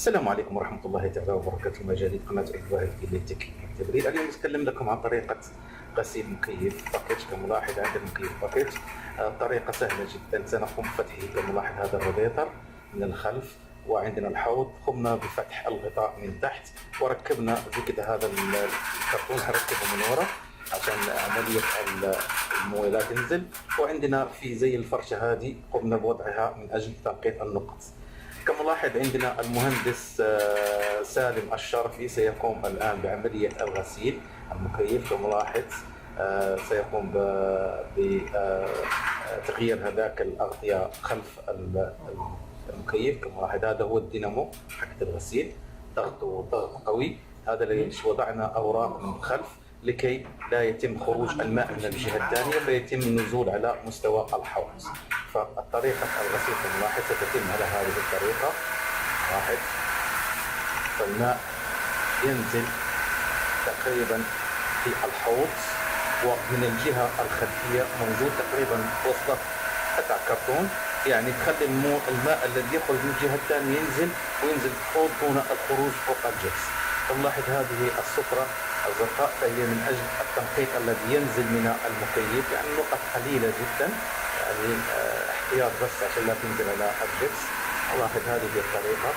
السلام عليكم ورحمة الله تعالى وبركاته. مجال قناة الواهب للتكييف والتبريد. اليوم نتكلم لكم عن طريقة غسيل مكيف باكيت. كملاحظ عندنا مكيف باكيت طريقة سهلة جدا. سنقوم بفتحه. كملاحظ هذا الراديتر من الخلف، وعندنا الحوض. قمنا بفتح الغطاء من تحت وركبنا زي كده هذا الكرتون، هنركبه من ورا عشان عملية المويه تنزل. وعندنا في زي الفرشة هذه قمنا بوضعها من أجل تنقية النقط. كملاحظ عندنا المهندس سالم الشرفي سيقوم الآن بعملية الغسيل المكيف. كملاحظ سيقوم بتغيير هذاك الأغطية خلف المكيف. كملاحظ هذا هو الدينامو حق الغسيل، ضغط قوي. هذا ليش وضعنا أوراق من الخلف لكي لا يتم خروج الماء من الجهة الثانية فيتم النزول على مستوى الحوض. فالطريقة الغسيل كملاحظ ستتم على هذه الطريقة. واحد، فالماء ينزل تقريبا في الحوض، ومن الجهة الخلفية موجود تقريبا وسط قطع كرتون، يعني تخلي الماء الذي يخرج من الجهة الثانية ينزل الحوض دون الخروج فوق الجبس. نلاحظ هذه السترة الزرقاء فهي من أجل التنقيط الذي ينزل من المكيف، يعني نقط قليلة جدا، يعني احتياط بس عشان لا تنزل على الجبس. نلاحظ هذه الطريقة.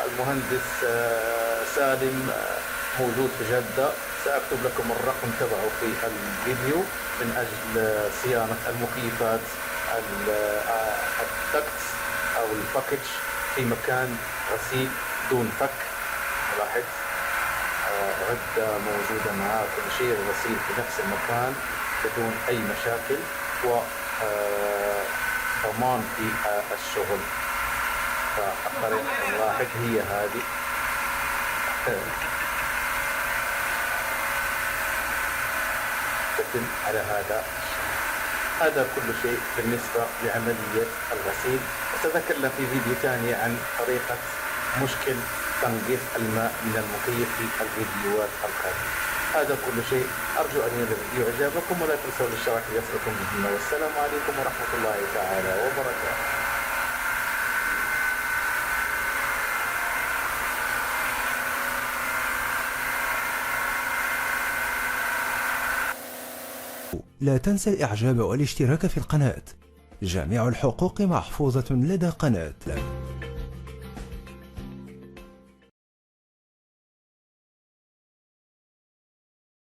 المهندس سالم موجود في جدة. سأكتب لكم الرقم تبعه في الفيديو من أجل صيانة المكيفات الدكت أو الباكج في مكان غسيل دون فك. لاحظ عدة موجودة معاه، كل شيء الغسيل في نفس المكان بدون أي مشاكل، وضمان في الشغل. فالطريقة نلاحظ هي هذه. تتم على هذا كل شيء بالنسبة لعملية الغسيل. وسأتكلم في فيديو ثاني عن طريقة مشكل تنظيف الماء من المكيف في الفيديوهات القادمة. هذا كل شيء. أرجو أن يكون الفيديو إعجابكم، ولا تنسوا الاشتراك ليصلكم بنا. والسلام عليكم ورحمة الله تعالى وبركاته. لا تنسى الإعجاب والاشتراك في القناة. جميع الحقوق محفوظة لدى قناة